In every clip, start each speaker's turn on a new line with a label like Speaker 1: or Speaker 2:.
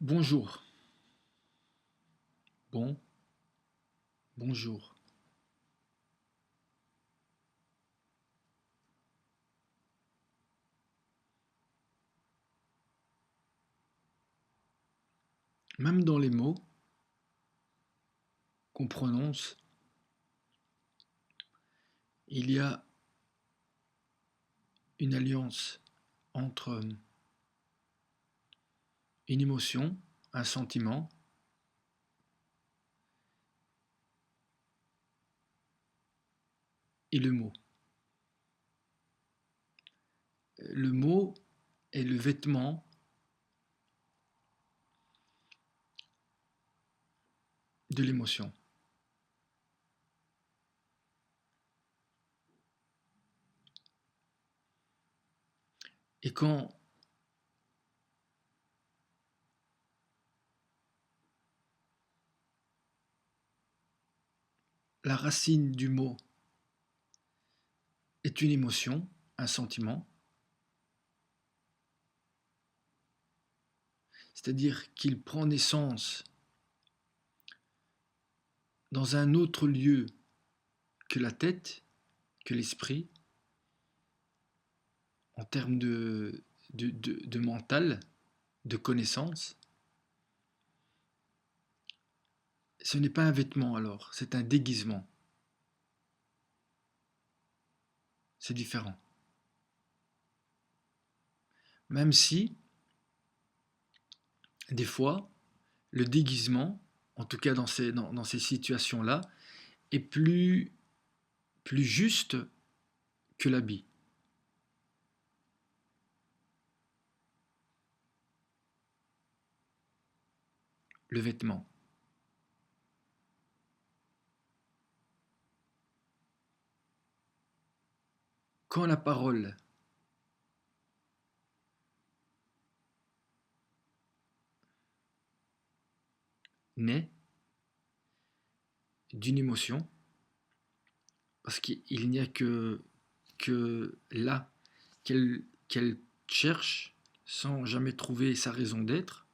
Speaker 1: Bonjour. Bonjour. Même dans les mots qu'on prononce, il y a une alliance entre une émotion, un sentiment, et le mot. Le mot est le vêtement de l'émotion. Et quand la racine du mot est une émotion, un sentiment, c'est-à-dire qu'il prend naissance dans un autre lieu que la tête, que l'esprit, en termes de mental, de connaissance, ce n'est pas un vêtement alors, c'est un déguisement. C'est différent. Même si, des fois, le déguisement, en tout cas dans ces situations-là, est plus juste que l'habit, le vêtement. Quand la parole naît d'une émotion, parce qu'il n'y a que là qu'elle cherche sans jamais trouver sa raison d'être,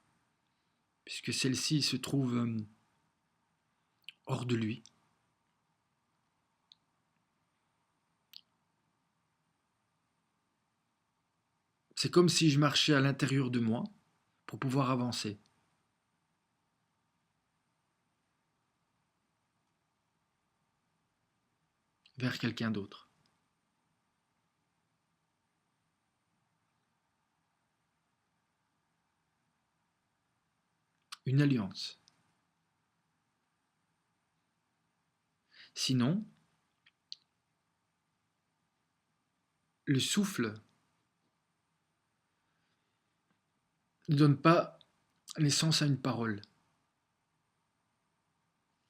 Speaker 1: puisque celle-ci se trouve hors de lui. C'est comme si je marchais à l'intérieur de moi pour pouvoir avancer vers quelqu'un d'autre. Une alliance. Sinon, le souffle ne donne pas naissance à une parole,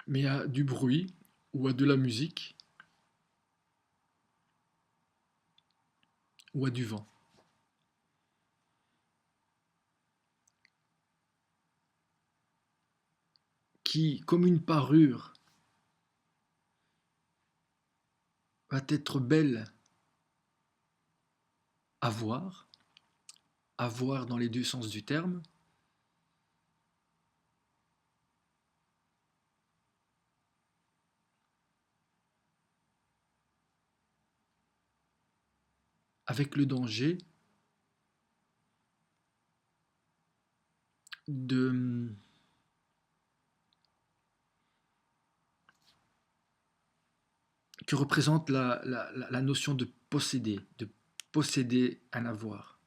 Speaker 1: mais à du bruit ou à de la musique ou à du vent, qui, comme une parure, va être belle à voir dans les deux sens du terme, avec le danger de que représente la notion de posséder un avoir.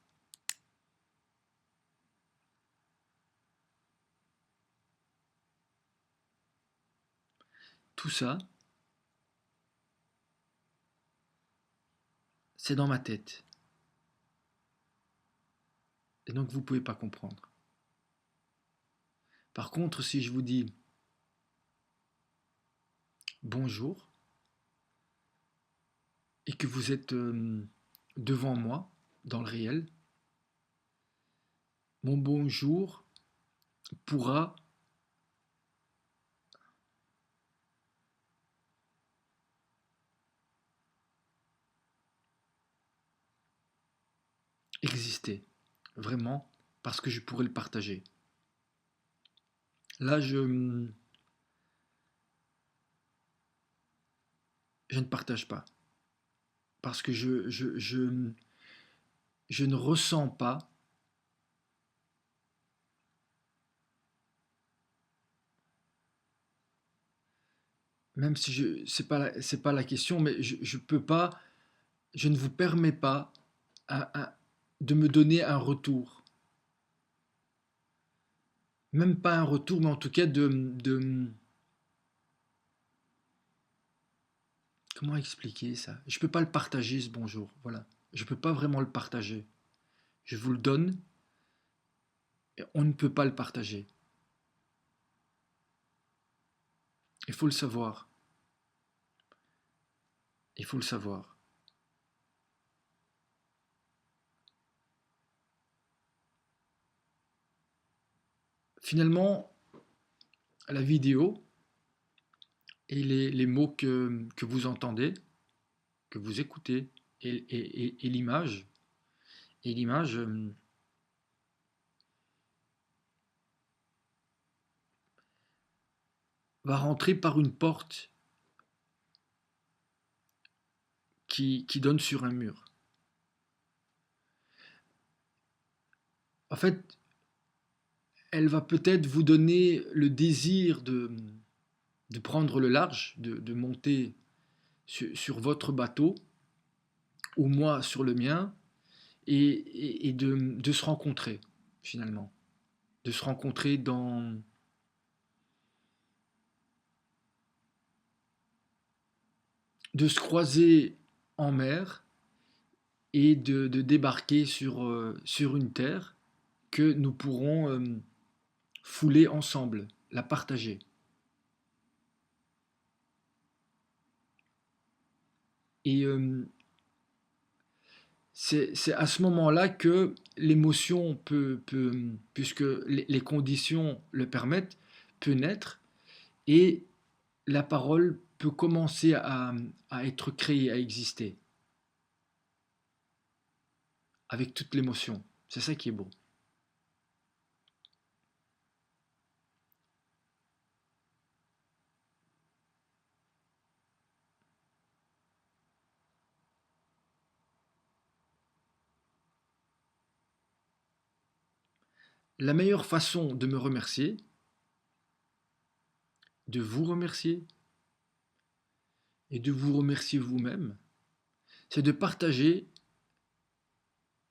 Speaker 1: Tout ça, c'est dans ma tête. Et donc vous ne pouvez pas comprendre. Par contre, si je vous dis bonjour et que vous êtes devant moi, dans le réel, mon bonjour pourra exister, vraiment, parce que je pourrais le partager. Là, je ne partage pas. Parce que je ne ressens pas, même si c'est pas la question, mais je peux pas, je ne vous permets pas de me donner un retour. Même pas un retour, mais en tout cas comment expliquer ça? Je peux pas le partager, ce bonjour. Voilà. Je peux pas vraiment le partager. Je vous le donne et on ne peut pas le partager. Il faut le savoir. Il faut le savoir. Finalement, la vidéo et les mots que vous entendez, que vous écoutez, et l'image, et l'image va rentrer par une porte qui donne sur un mur. En fait, elle va peut-être vous donner le désir de prendre le large, de monter sur votre bateau, ou moi sur le mien, et de se rencontrer, finalement. De se rencontrer de se croiser en mer et de débarquer sur une terre que nous pourrons fouler ensemble, la partager. Et c'est à ce moment-là que l'émotion puisque les conditions le permettent, peut naître et la parole peut commencer à être créée, à exister, avec toute l'émotion. C'est ça qui est beau. La meilleure façon de me remercier, de vous remercier et de vous remercier vous-même, c'est de partager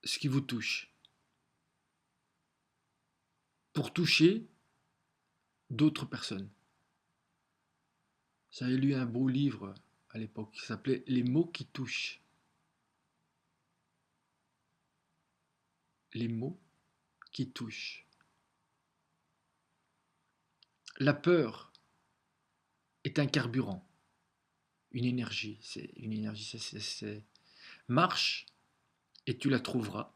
Speaker 1: ce qui vous touche, pour toucher d'autres personnes. J'avais lu un beau livre à l'époque qui s'appelait Les mots qui touchent. Les mots qui touchent. La peur est un carburant, une énergie. C'est une énergie. Marche et tu la trouveras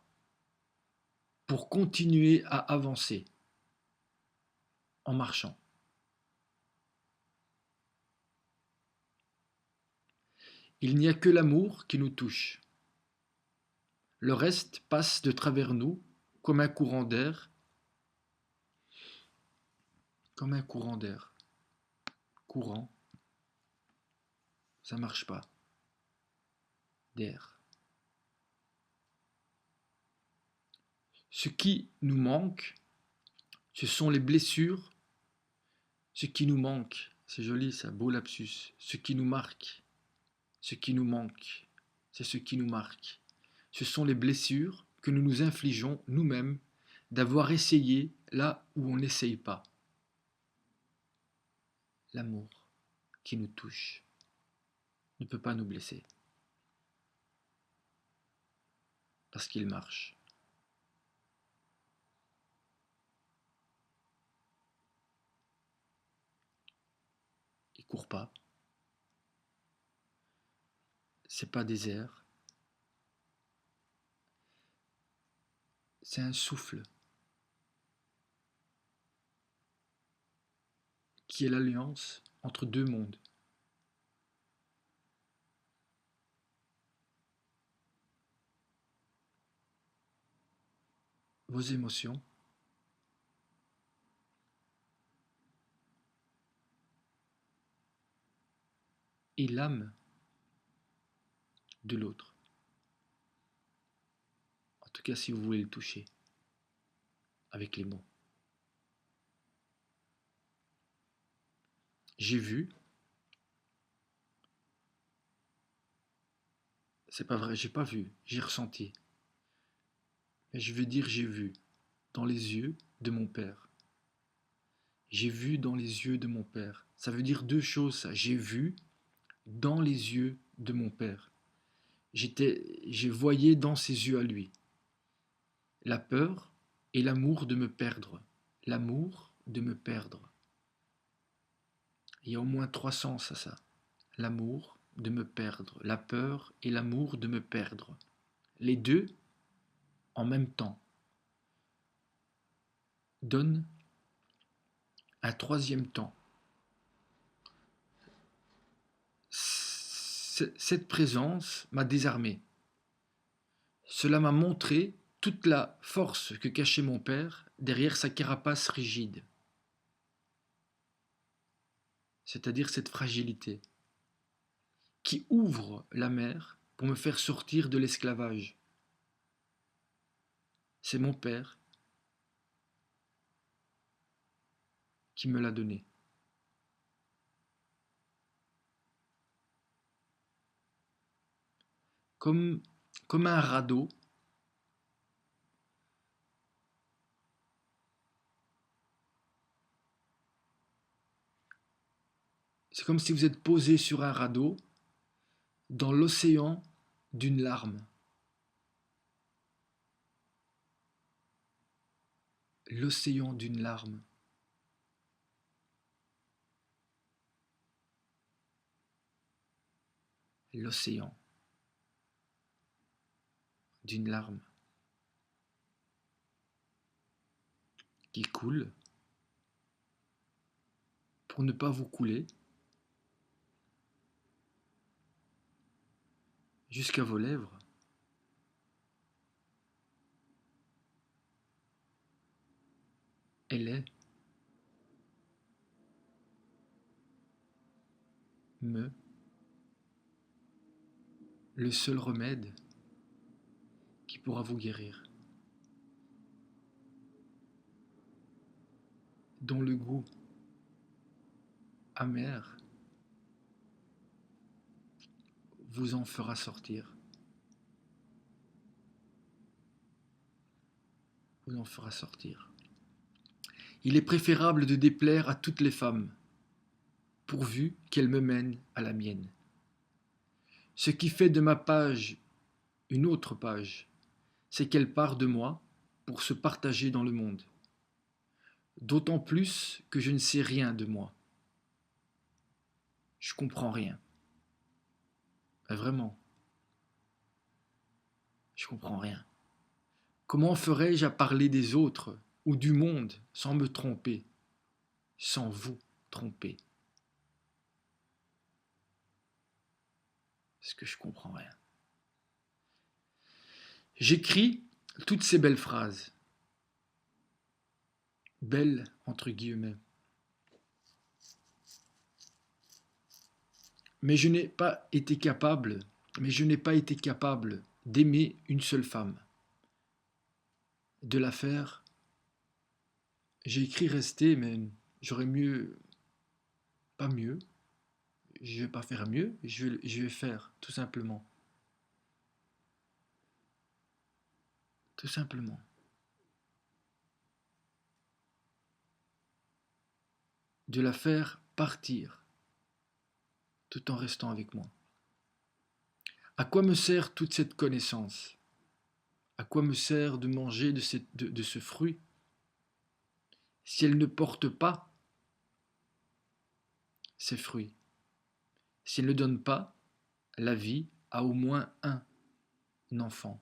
Speaker 1: pour continuer à avancer en marchant. Il n'y a que l'amour qui nous touche. Le reste passe de travers nous comme un courant d'air, comme un courant d'air. Courant, ça marche pas. D'air. Ce qui nous manque, ce sont les blessures. Ce qui nous manque, c'est joli ça, beau lapsus. Ce qui nous marque, ce qui nous manque, c'est ce qui nous marque. Ce sont les blessures que nous nous infligeons nous-mêmes d'avoir essayé là où on n'essaye pas. L'amour qui nous touche ne peut pas nous blesser parce qu'il marche. Il court pas. C'est pas des airs. C'est un souffle qui est l'alliance entre deux mondes. Vos émotions, et l'âme de l'autre. En tout cas, si vous voulez le toucher avec les mots. J'ai vu, c'est pas vrai, j'ai pas vu, j'ai ressenti. Mais je veux dire j'ai vu dans les yeux de mon père. J'ai vu dans les yeux de mon père. Ça veut dire deux choses, ça. J'ai vu dans les yeux de mon père. Je voyais dans ses yeux à lui la peur et l'amour de me perdre. L'amour de me perdre. Il y a au moins trois sens à ça. L'amour de me perdre, la peur et l'amour de me perdre. Les deux en même temps donnent un troisième temps. Cette présence m'a désarmé. Cela m'a montré toute la force que cachait mon père derrière sa carapace rigide, c'est-à-dire cette fragilité, qui ouvre la mer pour me faire sortir de l'esclavage. C'est mon père qui me l'a donné. Comme, comme un radeau, c'est comme si vous êtes posé sur un radeau dans l'océan d'une larme. L'océan d'une larme. L'océan d'une larme qui coule pour ne pas vous couler jusqu'à vos lèvres. Elle est le seul remède qui pourra vous guérir, dont le goût amer vous en fera sortir. Vous en fera sortir. Il est préférable de déplaire à toutes les femmes, pourvu qu'elles me mènent à la mienne. Ce qui fait de ma page une autre page, c'est qu'elle part de moi pour se partager dans le monde. D'autant plus que je ne sais rien de moi. Je comprends rien. Vraiment, je comprends rien. Comment ferais-je à parler des autres ou du monde sans me tromper, sans vous tromper? Parce que je comprends rien. J'écris toutes ces belles phrases, belles entre guillemets, mais je n'ai pas été capable, d'aimer une seule femme, de la faire. J'ai écrit rester, mais j'aurais mieux, pas mieux. Je vais pas faire mieux, je vais faire tout simplement, tout simplement. De la faire partir tout en restant avec moi. À quoi me sert toute cette connaissance? À quoi me sert de manger de ce fruit si elle ne porte pas ses fruits? Si elle ne donne pas la vie à au moins un enfant,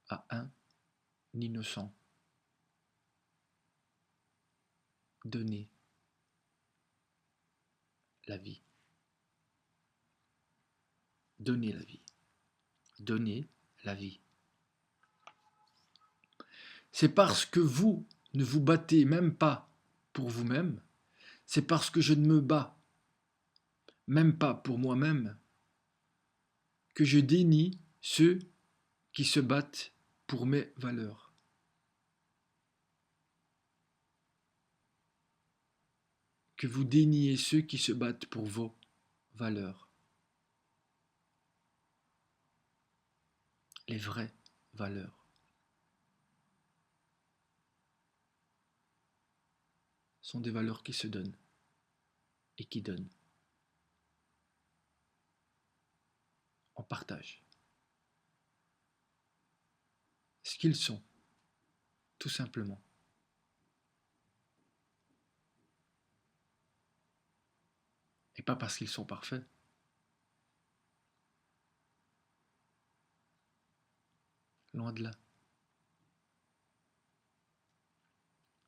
Speaker 1: à un innocent? Donner la vie. Donner la vie. Donner la vie. C'est parce que vous ne vous battez même pas pour vous-même, c'est parce que je ne me bats même pas pour moi-même, que je dénie ceux qui se battent pour mes valeurs. Que vous déniez ceux qui se battent pour vos valeurs. Les vraies valeurs. Sont des valeurs qui se donnent et qui donnent. En partage. Ce qu'ils sont, tout simplement. Et pas parce qu'ils sont parfaits. Loin de là.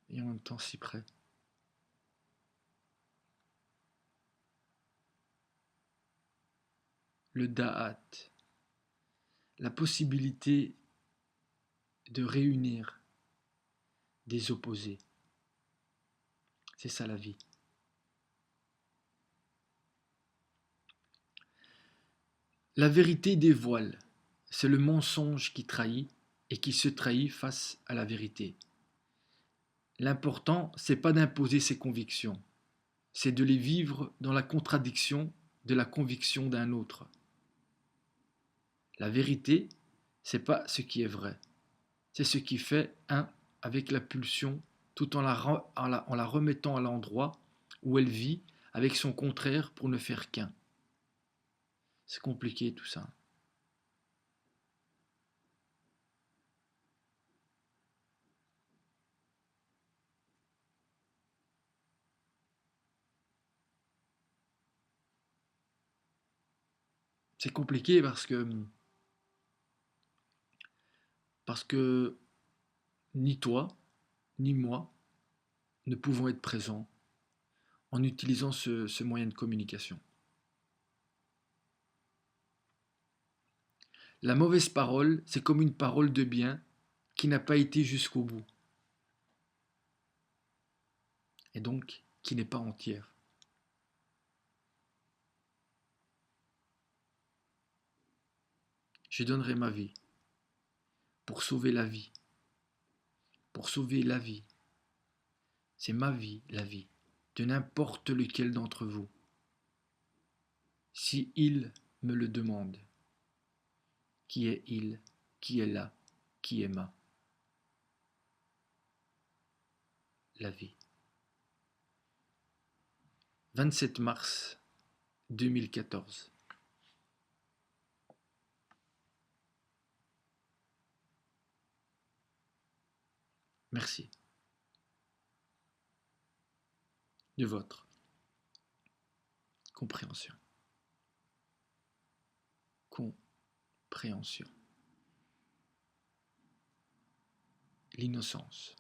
Speaker 1: Et en même temps si près. Le da'at, la possibilité de réunir des opposés. C'est ça la vie. La vérité dévoile, c'est le mensonge qui trahit et qui se trahit face à la vérité. L'important, c'est pas d'imposer ses convictions, c'est de les vivre dans la contradiction de la conviction d'un autre. La vérité, c'est pas ce qui est vrai, c'est ce qui fait un avec la pulsion tout en la remettant à l'endroit où elle vit avec son contraire pour ne faire qu'un. C'est compliqué tout ça. C'est compliqué parce que ni toi, ni moi ne pouvons être présents en utilisant ce moyen de communication. La mauvaise parole, c'est comme une parole de bien qui n'a pas été jusqu'au bout, et donc qui n'est pas entière. Je donnerai ma vie pour sauver la vie, pour sauver la vie. C'est ma vie, la vie, de n'importe lequel d'entre vous, si il me le demande. Qui est il? Qui est là? Qui est ma? La vie. 27 mars 2014. Merci de votre compréhension. Compréhension. L'innocence.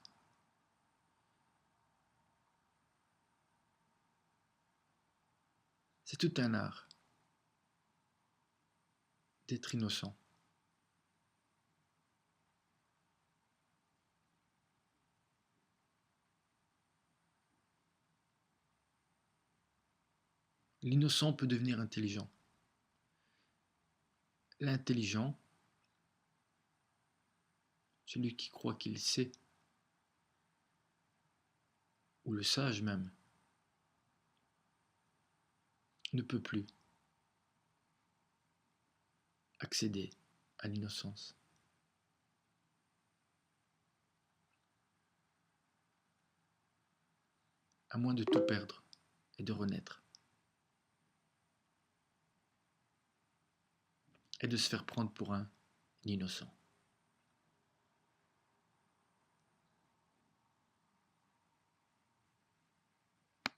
Speaker 1: C'est tout un art d'être innocent. L'innocent peut devenir intelligent. L'intelligent, celui qui croit qu'il sait, ou le sage même, ne peut plus accéder à l'innocence. À moins de tout perdre et de renaître. Et de se faire prendre pour un innocent.